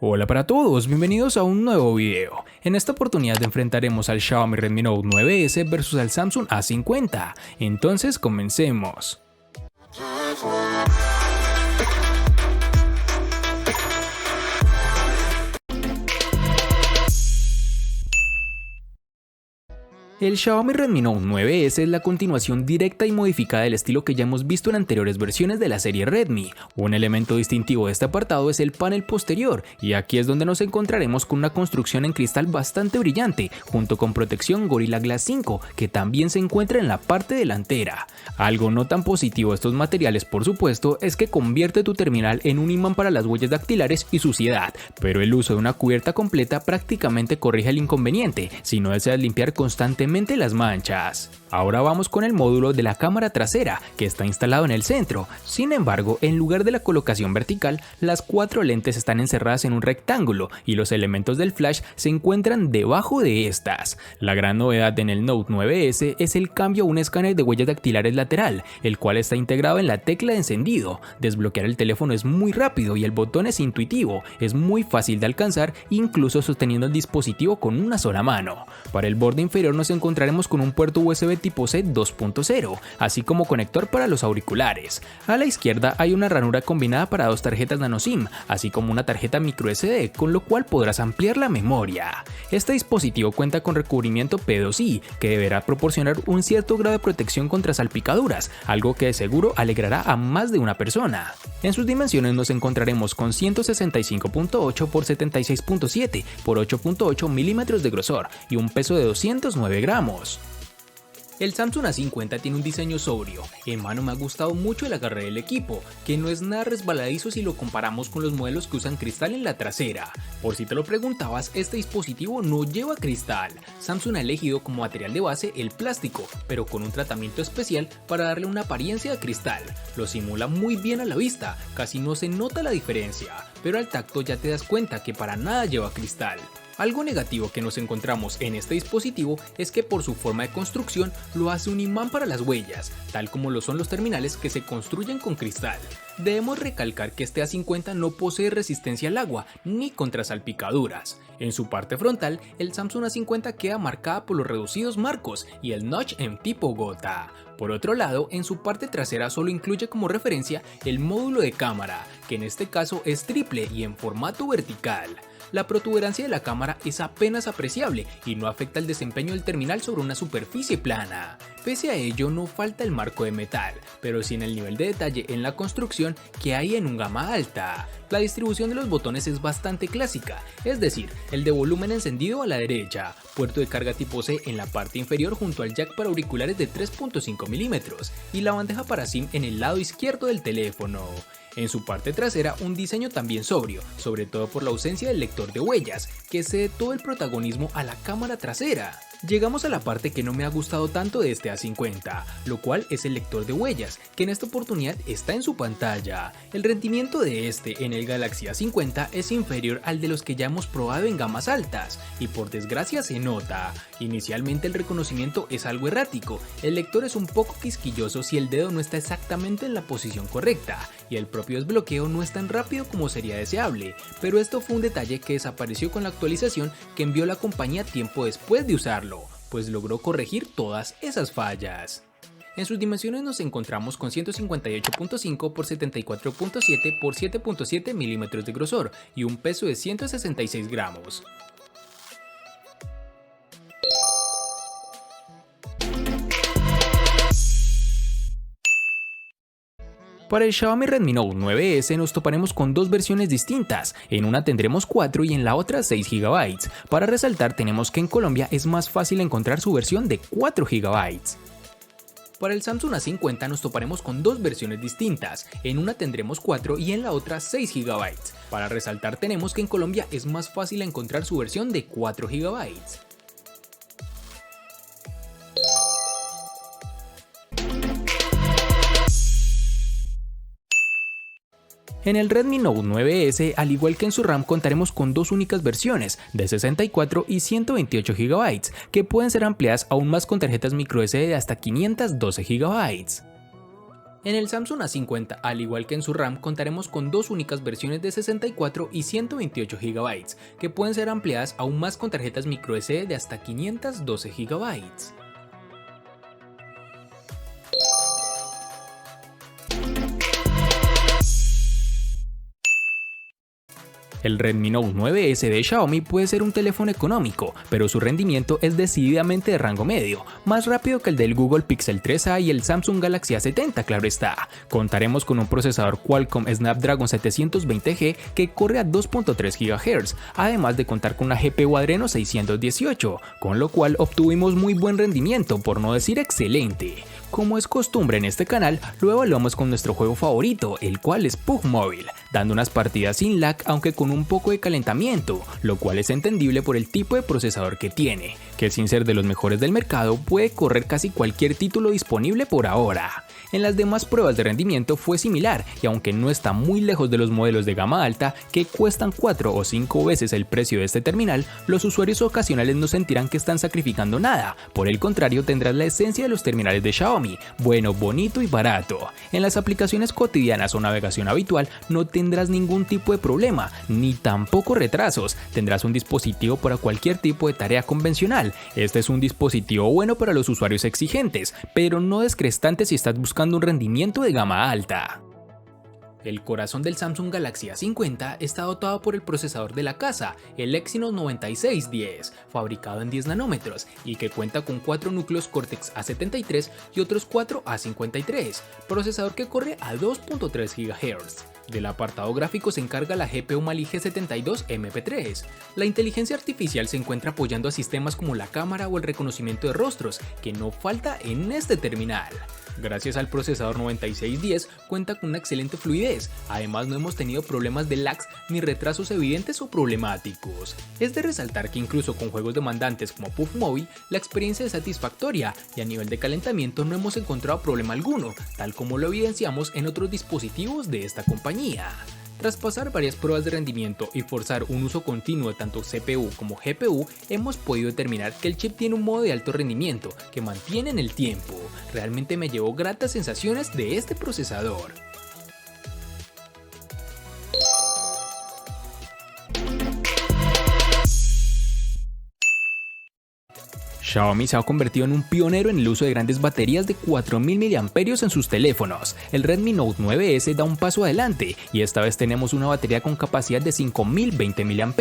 Hola para todos, bienvenidos a un nuevo video. En esta oportunidad enfrentaremos al Xiaomi Redmi Note 9S versus al Samsung A50. Entonces comencemos. El Xiaomi Redmi Note 9S es la continuación directa y modificada del estilo que ya hemos visto en anteriores versiones de la serie Redmi. Un elemento distintivo de este apartado es el panel posterior, y aquí es donde nos encontraremos con una construcción en cristal bastante brillante, junto con protección Gorilla Glass 5, que también se encuentra en la parte delantera. Algo no tan positivo de estos materiales, por supuesto, es que convierte tu terminal en un imán para las huellas dactilares y suciedad, pero el uso de una cubierta completa prácticamente corrige el inconveniente, si no deseas limpiar constantemente las manchas. Ahora vamos con el módulo de la cámara trasera, que está instalado en el centro. Sin embargo, en lugar de la colocación vertical, las 4 lentes están encerradas en un rectángulo y los elementos del flash se encuentran debajo de estas. La gran novedad en el Note 9S es el cambio a un escáner de huellas dactilares lateral, el cual está integrado en la tecla de encendido. Desbloquear el teléfono es muy rápido y el botón es intuitivo, es muy fácil de alcanzar, incluso sosteniendo el dispositivo con una sola mano. Para el borde inferior nos encontraremos con un puerto USB tipo C 2.0, así como conector para los auriculares. A la izquierda hay una ranura combinada para 2 tarjetas nano SIM, así como una tarjeta microSD, con lo cual podrás ampliar la memoria. Este dispositivo cuenta con recubrimiento P2i, que deberá proporcionar un cierto grado de protección contra salpicaduras, algo que de seguro alegrará a más de una persona. En sus dimensiones nos encontraremos con 165.8 x 76.7 x 8.8 milímetros de grosor y un peso de 209 gramos. El Samsung A50 tiene un diseño sobrio. En mano me ha gustado mucho el agarre del equipo, que no es nada resbaladizo si lo comparamos con los modelos que usan cristal en la trasera. Por si te lo preguntabas, este dispositivo no lleva cristal. Samsung ha elegido como material de base el plástico, pero con un tratamiento especial para darle una apariencia de cristal. Lo simula muy bien a la vista, casi no se nota la diferencia, pero al tacto ya te das cuenta que para nada lleva cristal. Algo negativo que nos encontramos en este dispositivo es que por su forma de construcción lo hace un imán para las huellas, tal como lo son los terminales que se construyen con cristal. Debemos recalcar que este A50 no posee resistencia al agua ni contra salpicaduras. En su parte frontal, el Samsung A50 queda marcada por los reducidos marcos y el notch en tipo gota. Por otro lado, en su parte trasera solo incluye como referencia el módulo de cámara, que en este caso es triple y en formato vertical. La protuberancia de la cámara es apenas apreciable y no afecta el desempeño del terminal sobre una superficie plana. Pese a ello, no falta el marco de metal, pero sí en el nivel de detalle en la construcción que hay en un gama alta. La distribución de los botones es bastante clásica, es decir, el de volumen encendido a la derecha, puerto de carga tipo C en la parte inferior junto al jack para auriculares de 3.5 milímetros y la bandeja para SIM en el lado izquierdo del teléfono. En su parte trasera, un diseño también sobrio, sobre todo por la ausencia del lector de huellas, que cede todo el protagonismo a la cámara trasera. Llegamos a la parte que no me ha gustado tanto de este A50, lo cual es el lector de huellas, que en esta oportunidad está en su pantalla. El rendimiento de este en el Galaxy A50 es inferior al de los que ya hemos probado en gamas altas, y por desgracia se nota. Inicialmente el reconocimiento es algo errático, el lector es un poco quisquilloso si el dedo no está exactamente en la posición correcta, y el propio desbloqueo no es tan rápido como sería deseable, pero esto fue un detalle que desapareció con la actualización que envió la compañía tiempo después de usarlo, pues logró corregir todas esas fallas. En sus dimensiones nos encontramos con 158.5 x 74.7 x 7.7 milímetros de grosor y un peso de 166 gramos. Para el Xiaomi Redmi Note 9S nos toparemos con 2 versiones distintas, en una tendremos 4 y en la otra 6 GB. Para resaltar tenemos que en Colombia es más fácil encontrar su versión de 4 GB. Para el Samsung A50 nos toparemos con 2 versiones distintas, en una tendremos 4 y en la otra 6 GB. Para resaltar tenemos que en Colombia es más fácil encontrar su versión de 4 GB. En el Redmi Note 9S, al igual que en su RAM, contaremos con 2 únicas versiones, de 64 y 128 GB, que pueden ser ampliadas aún más con tarjetas microSD de hasta 512 GB. En el Samsung A50, al igual que en su RAM, contaremos con dos únicas versiones de 64 y 128 GB, que pueden ser ampliadas aún más con tarjetas microSD de hasta 512 GB. El Redmi Note 9S de Xiaomi puede ser un teléfono económico, pero su rendimiento es decididamente de rango medio, más rápido que el del Google Pixel 3a y el Samsung Galaxy A70, claro está. Contaremos con un procesador Qualcomm Snapdragon 720G que corre a 2.3 GHz, además de contar con una GPU Adreno 618, con lo cual obtuvimos muy buen rendimiento, por no decir excelente. Como es costumbre en este canal, lo evaluamos con nuestro juego favorito, el cual es PUBG Mobile, dando unas partidas sin lag aunque con un poco de calentamiento, lo cual es entendible por el tipo de procesador que tiene, que sin ser de los mejores del mercado puede correr casi cualquier título disponible por ahora. En las demás pruebas de rendimiento fue similar y aunque no está muy lejos de los modelos de gama alta que cuestan 4 o 5 veces el precio de este terminal, los usuarios ocasionales no sentirán que están sacrificando nada, por el contrario tendrás la esencia de los terminales de Xiaomi, bueno, bonito y barato. En las aplicaciones cotidianas o navegación habitual no tendrás ningún tipo de problema, ni tampoco retrasos, tendrás un dispositivo para cualquier tipo de tarea convencional. Este es un dispositivo bueno para los usuarios exigentes, pero no descrestante si estás buscando un rendimiento de gama alta. El corazón del Samsung Galaxy A50 está dotado por el procesador de la casa, el Exynos 9610, fabricado en 10 nanómetros y que cuenta con 4 núcleos Cortex A73 y otros 4 A53, procesador que corre a 2.3 GHz. Del apartado gráfico se encarga la GPU Mali G72 MP3. La inteligencia artificial se encuentra apoyando a sistemas como la cámara o el reconocimiento de rostros, que no falta en este terminal. Gracias al procesador 9610 cuenta con una excelente fluidez, además no hemos tenido problemas de lags ni retrasos evidentes o problemáticos. Es de resaltar que incluso con juegos demandantes como PUBG Mobile, la experiencia es satisfactoria y a nivel de calentamiento no hemos encontrado problema alguno, tal como lo evidenciamos en otros dispositivos de esta compañía. Tras pasar varias pruebas de rendimiento y forzar un uso continuo de tanto CPU como GPU, hemos podido determinar que el chip tiene un modo de alto rendimiento que mantiene en el tiempo. Realmente me llevó gratas sensaciones de este procesador. Xiaomi se ha convertido en un pionero en el uso de grandes baterías de 4000 mAh en sus teléfonos. El Redmi Note 9S da un paso adelante y esta vez tenemos una batería con capacidad de 5020 mAh,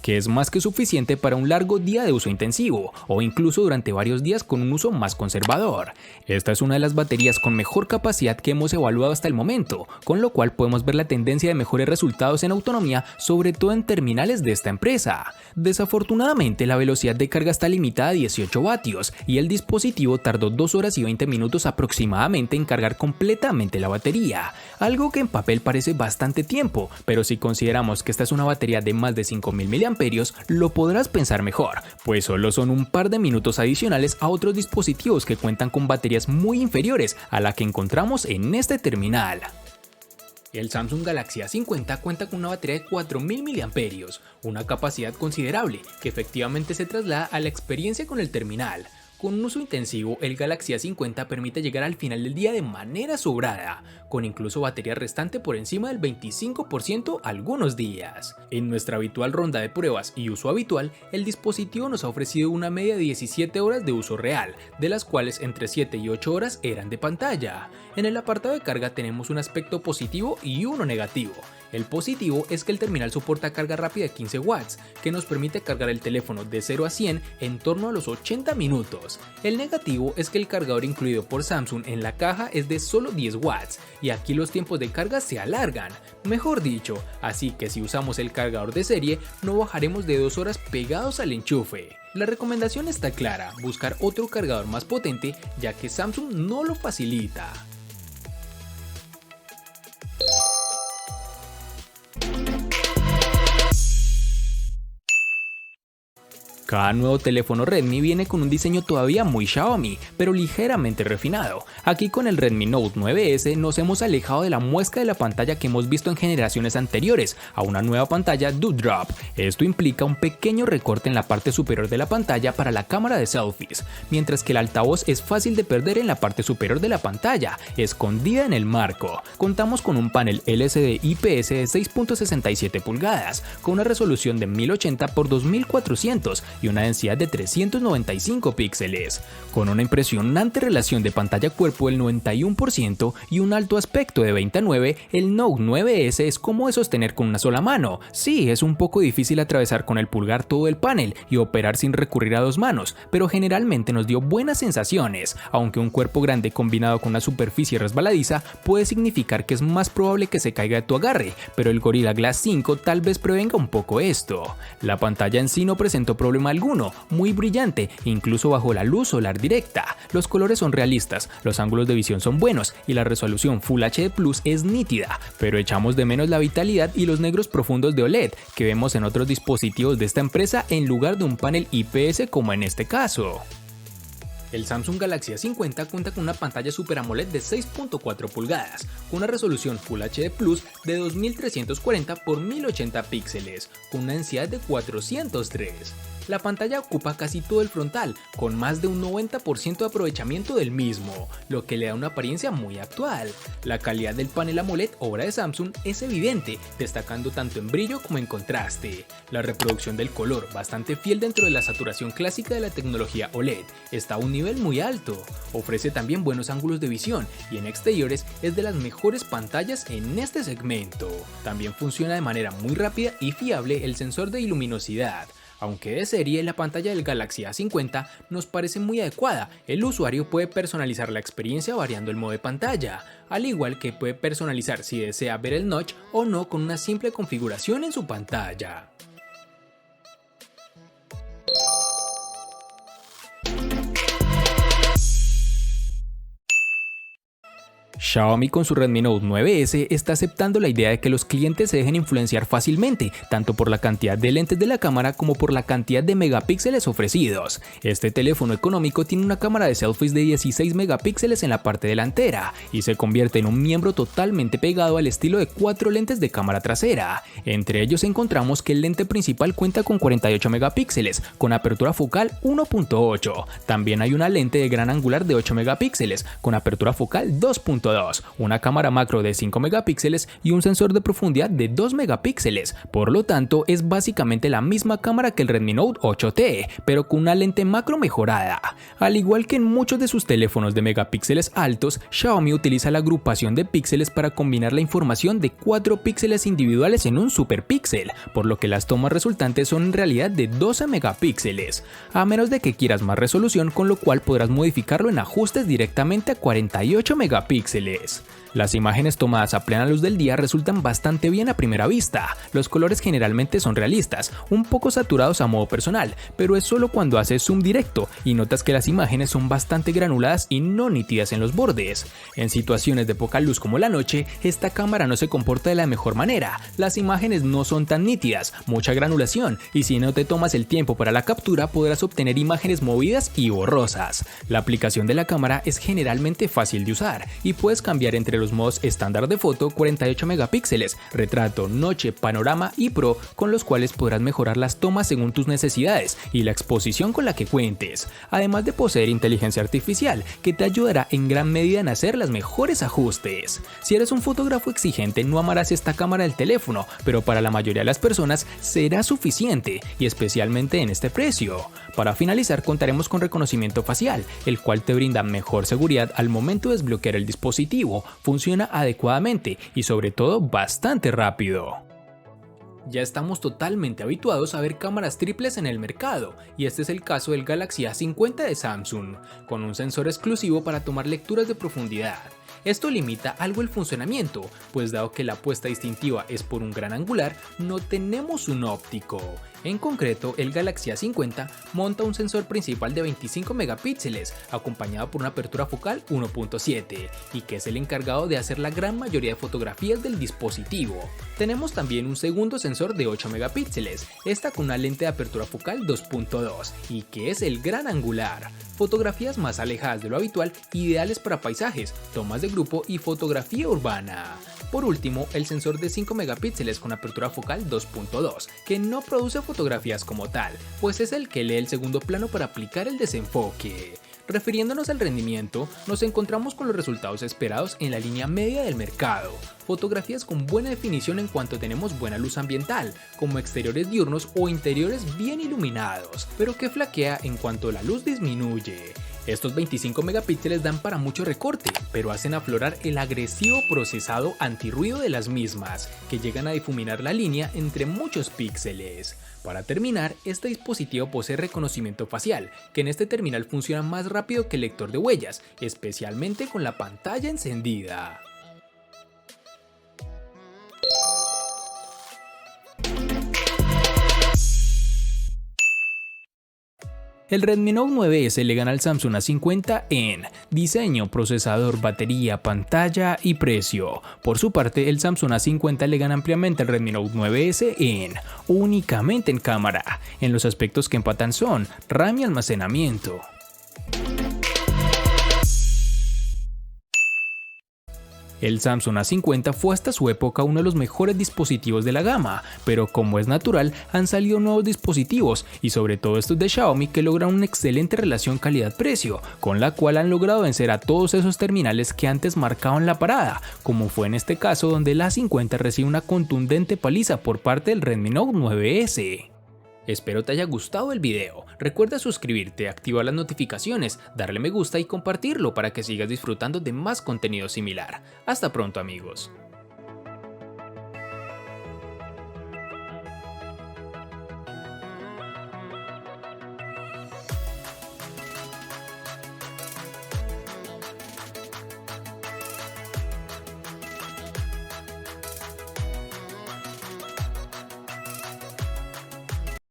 que es más que suficiente para un largo día de uso intensivo o incluso durante varios días con un uso más conservador. Esta es una de las baterías con mejor capacidad que hemos evaluado hasta el momento, con lo cual podemos ver la tendencia de mejores resultados en autonomía, sobre todo en terminales de esta empresa. Desafortunadamente, la velocidad de carga está limitada a 18 vatios y el dispositivo tardó 2 horas y 20 minutos aproximadamente en cargar completamente la batería, algo que en papel parece bastante tiempo, pero si consideramos que esta es una batería de más de 5000 mAh, lo podrás pensar mejor, pues solo son un par de minutos adicionales a otros dispositivos que cuentan con baterías muy inferiores a la que encontramos en este terminal. El Samsung Galaxy A50 cuenta con una batería de 4000 mAh, una capacidad considerable que efectivamente se traslada a la experiencia con el terminal. Con un uso intensivo, el Galaxy A50 permite llegar al final del día de manera sobrada, con incluso batería restante por encima del 25% algunos días. En nuestra habitual ronda de pruebas y uso habitual, el dispositivo nos ha ofrecido una media de 17 horas de uso real, de las cuales entre 7 y 8 horas eran de pantalla. En el apartado de carga tenemos un aspecto positivo y uno negativo. El positivo es que el terminal soporta carga rápida de 15 watts, que nos permite cargar el teléfono de 0 a 100 en torno a los 80 minutos. El negativo es que el cargador incluido por Samsung en la caja es de solo 10 watts, y aquí los tiempos de carga se alargan, mejor dicho, así que si usamos el cargador de serie no bajaremos de 2 horas pegados al enchufe. La recomendación está clara, buscar otro cargador más potente ya que Samsung no lo facilita. Cada nuevo teléfono Redmi viene con un diseño todavía muy Xiaomi, pero ligeramente refinado. Aquí con el Redmi Note 9S nos hemos alejado de la muesca de la pantalla que hemos visto en generaciones anteriores a una nueva pantalla Dewdrop. Esto implica un pequeño recorte en la parte superior de la pantalla para la cámara de selfies, mientras que el altavoz es fácil de perder en la parte superior de la pantalla, escondida en el marco. Contamos con un panel LCD IPS de 6.67 pulgadas, con una resolución de 1080 x 2400 y una densidad de 395 píxeles, con una impresionante relación de pantalla-cuerpo del 91% y un alto aspecto de 20:9, el Note 9S es como de sostener con una sola mano. Sí, es un poco difícil atravesar con el pulgar todo el panel y operar sin recurrir a dos manos, pero generalmente nos dio buenas sensaciones, aunque un cuerpo grande combinado con una superficie resbaladiza puede significar que es más probable que se caiga de tu agarre, pero el Gorilla Glass 5 tal vez prevenga un poco esto. La pantalla en sí no presentó problema alguno, muy brillante, incluso bajo la luz solar directa. Los colores son realistas, los ángulos de visión son buenos y la resolución Full HD Plus es nítida, pero echamos de menos la vitalidad y los negros profundos de OLED que vemos en otros dispositivos de esta empresa en lugar de un panel IPS como en este caso. El Samsung Galaxy A50 cuenta con una pantalla Super AMOLED de 6.4 pulgadas, con una resolución Full HD Plus de 2340 x 1080 píxeles, con una densidad de 403. La pantalla ocupa casi todo el frontal, con más de un 90% de aprovechamiento del mismo, lo que le da una apariencia muy actual. La calidad del panel AMOLED obra de Samsung es evidente, destacando tanto en brillo como en contraste. La reproducción del color, bastante fiel dentro de la saturación clásica de la tecnología OLED, está a un nivel muy alto. Ofrece también buenos ángulos de visión y en exteriores es de las mejores pantallas en este segmento. También funciona de manera muy rápida y fiable el sensor de luminosidad. Aunque de serie, la pantalla del Galaxy A50 nos parece muy adecuada. El usuario puede personalizar la experiencia variando el modo de pantalla, al igual que puede personalizar si desea ver el notch o no con una simple configuración en su pantalla. Xiaomi con su Redmi Note 9S está aceptando la idea de que los clientes se dejen influenciar fácilmente, tanto por la cantidad de lentes de la cámara como por la cantidad de megapíxeles ofrecidos. Este teléfono económico tiene una cámara de selfies de 16 megapíxeles en la parte delantera y se convierte en un miembro totalmente pegado al estilo de 4 lentes de cámara trasera. Entre ellos encontramos que el lente principal cuenta con 48 megapíxeles, con apertura focal 1.8. También hay una lente de gran angular de 8 megapíxeles, con apertura focal 2.2. Una cámara macro de 5 megapíxeles y un sensor de profundidad de 2 megapíxeles, por lo tanto es básicamente la misma cámara que el Redmi Note 8T, pero con una lente macro mejorada. Al igual que en muchos de sus teléfonos de megapíxeles altos, Xiaomi utiliza la agrupación de píxeles para combinar la información de 4 píxeles individuales en un superpíxel, por lo que las tomas resultantes son en realidad de 12 megapíxeles, a menos de que quieras más resolución, con lo cual podrás modificarlo en ajustes directamente a 48 megapíxeles. Las imágenes tomadas a plena luz del día resultan bastante bien a primera vista. Los colores generalmente son realistas, un poco saturados a modo personal, pero es solo cuando haces zoom directo y notas que las imágenes son bastante granuladas y no nítidas en los bordes. En situaciones de poca luz como la noche, esta cámara no se comporta de la mejor manera. Las imágenes no son tan nítidas, mucha granulación, y si no te tomas el tiempo para la captura podrás obtener imágenes movidas y borrosas. La aplicación de la cámara es generalmente fácil de usar y puedes cambiar entre los modos estándar de foto, 48 megapíxeles, retrato, noche, panorama y pro, con los cuales podrás mejorar las tomas según tus necesidades y la exposición con la que cuentes, además de poseer inteligencia artificial que te ayudará en gran medida en hacer los mejores ajustes. Si eres un fotógrafo exigente no amarás esta cámara del teléfono, pero para la mayoría de las personas será suficiente y especialmente en este precio. Para finalizar contaremos con reconocimiento facial, el cual te brinda mejor seguridad al momento de desbloquear el dispositivo, funciona adecuadamente y sobre todo bastante rápido. Ya estamos totalmente habituados a ver cámaras triples en el mercado, y este es el caso del Galaxy A50 de Samsung, con un sensor exclusivo para tomar lecturas de profundidad. Esto limita algo el funcionamiento, pues dado que la apuesta distintiva es por un gran angular, no tenemos un óptico. En concreto, el Galaxy A50 monta un sensor principal de 25 megapíxeles, acompañado por una apertura focal 1.7, y que es el encargado de hacer la gran mayoría de fotografías del dispositivo. Tenemos también un segundo sensor de 8 megapíxeles, esta con una lente de apertura focal 2.2, y que es el gran angular. Fotografías más alejadas de lo habitual, ideales para paisajes, tomas de grupo y fotografía urbana. Por último, el sensor de 5 megapíxeles con apertura focal 2.2, que no produce fotografías como tal, pues es el que lee el segundo plano para aplicar el desenfoque. Refiriéndonos al rendimiento, nos encontramos con los resultados esperados en la línea media del mercado. Fotografías con buena definición en cuanto tenemos buena luz ambiental, como exteriores diurnos o interiores bien iluminados, pero que flaquea en cuanto la luz disminuye. Estos 25 megapíxeles dan para mucho recorte, pero hacen aflorar el agresivo procesado antirruido de las mismas, que llegan a difuminar la línea entre muchos píxeles. Para terminar, este dispositivo posee reconocimiento facial, que en este terminal funciona más rápido que el lector de huellas, especialmente con la pantalla encendida. El Redmi Note 9S le gana al Samsung A50 en diseño, procesador, batería, pantalla y precio. Por su parte, el Samsung A50 le gana ampliamente al Redmi Note 9S en únicamente en cámara. En los aspectos que empatan son RAM y almacenamiento. El Samsung A50 fue hasta su época uno de los mejores dispositivos de la gama, pero como es natural, han salido nuevos dispositivos y sobre todo estos de Xiaomi que logran una excelente relación calidad-precio, con la cual han logrado vencer a todos esos terminales que antes marcaban la parada, como fue en este caso donde el A50 recibe una contundente paliza por parte del Redmi Note 9S. Espero te haya gustado el video, recuerda suscribirte, activar las notificaciones, darle me gusta y compartirlo para que sigas disfrutando de más contenido similar. Hasta pronto amigos.